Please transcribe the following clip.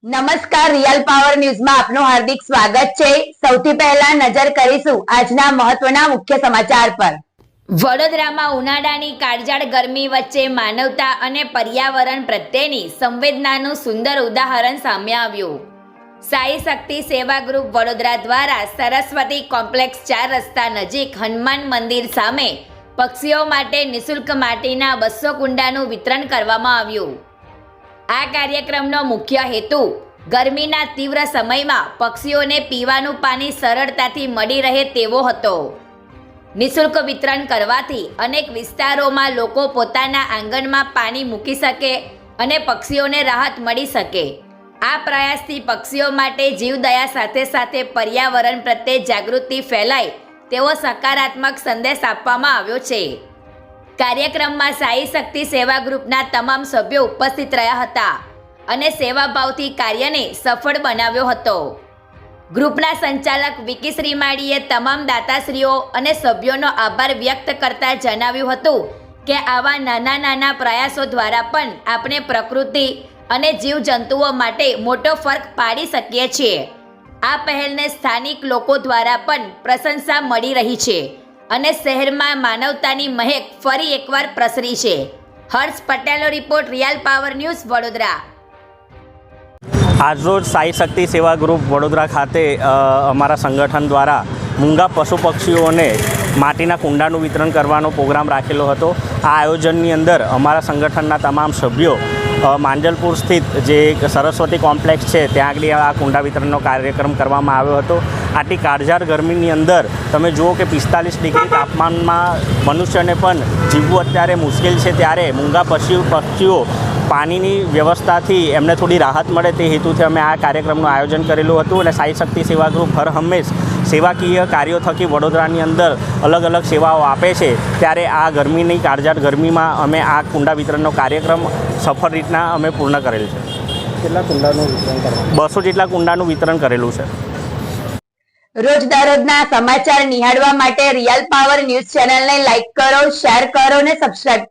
નમસ્કાર, real power ન્યૂઝમાં આપનું હાર્દિક સ્વાગત છે। સૌથી પહેલા નજર કરીશું આજના મહત્વના મુખ્ય સમાચાર પર। વડોદરામાં ઉનાળાની કાળઝાળ ગરમી વચ્ચે માનવતા અને પર્યાવરણ પ્રત્યેની સંવેદનાનું સુંદર ઉદાહરણ સામે આવ્યું। સાઈ શક્તિ સેવા ગ્રુપ વડોદરા દ્વારા સરસ્વતી કોમ્પ્લેક્સ 4 રસ્તા નજીક હનુમાન મંદિર સામે પક્ષીઓ માટે નિઃશુલ્ક માટીના 200 કુંડાનું વિતરણ કરવામાં આવ્યું। આ કાર્યક્રમનો મુખ્ય હેતુ ગરમીના તીવ્ર સમયમાં પક્ષીઓને પીવાનું પાણી સરળતાથી મળી રહે તેવો હતો। નિઃશુલ્ક વિતરણ કરવાથી અનેક વિસ્તારોમાં લોકો પોતાના આંગણમાં પાણી મૂકી શકે અને પક્ષીઓને રાહત મળી શકે। આ પ્રયાસથી પક્ષીઓ માટે જીવદયા સાથે સાથે પર્યાવરણ પ્રત્યે જાગૃતિ ફેલાય તેવો સકારાત્મક સંદેશ આપવામાં આવ્યો છે। કાર્યક્રમમાં સાઈ શક્તિ સેવા ગ્રુપના તમામ સભ્યો ઉપસ્થિત રહ્યા હતા અને સેવાભાવથી કાર્યને સફળ બનાવ્યો હતો। ગ્રુપના સંચાલક વિકી શ્રીમાળીએ તમામ દાતાશ્રીઓ અને સભ્યોનો આભાર વ્યક્ત કરતા જણાવ્યું હતું કે આવા નાના નાના પ્રયાસો દ્વારા પણ આપણે પ્રકૃતિ અને જીવજંતુઓ માટે મોટો ફરક પાડી શકીએ છીએ। આ પહેલને સ્થાનિક લોકો દ્વારા પણ પ્રશંસા મળી રહી છે અને શહેરમાં માનવતાની મહેક ફરી એકવાર પ્રસરી છે। હર્ષ પટેલનો report, real power news, Vadodara. આજરોજ સાઈ શક્તિ સેવા ગ્રુપ વડોદરા ખાતે અમારા સંગઠન દ્વારા મૂંગા પશુ પક્ષીઓને માટીના કુંડાનું વિતરણ કરવાનો પ્રોગ્રામ રાખેલો હતો। આ આયોજનની અંદર અમારા સંગઠનના તમામ સભ્યો માંજલપુર સ્થિત જે સરસ્વતી કોમ્પ્લેક્સ છે ત્યાં આગળ આ કુંડા વિતરણનો કાર્યક્રમ કરવામાં આવ્યો હતો। આટલી કાળઝાળ ગરમીની અંદર તમે જુઓ કે 45 ડિગ્રી તાપમાનમાં મનુષ્યને પણ જીવવું અત્યારે મુશ્કેલ છે, ત્યારે મૂંગા પક્ષીઓ પાણીની વ્યવસ્થાથી એમને થોડી રાહત મળે તે હેતુથી અમે આ કાર્યક્રમનું આયોજન કરેલું હતું અને સાઈ શક્તિ સેવા ગ્રુપ હર હંમેશ સેવાકીય કાર્યો થકી વડોદરાની અંદર અલગ અલગ સેવાઓ આપે છે। ત્યારે આ ગરમીની કાળઝાળ ગરમીમાં અમે આ કુંડા વિતરણનો કાર્યક્રમ સફળ રીતના અમે પૂર્ણ કરેલ છે। કેટલા કુંડાનું વિતરણ કરવામાં? 200 જેટલા કુંડાનું વિતરણ કરેલું છે। રોજ દરરોજના સમાચાર નિહાળવા માટે રિયલ પાવર ન્યૂઝ ચેનલને લાઈક કરો, શેર કરો અને સબસ્ક્રાઇબ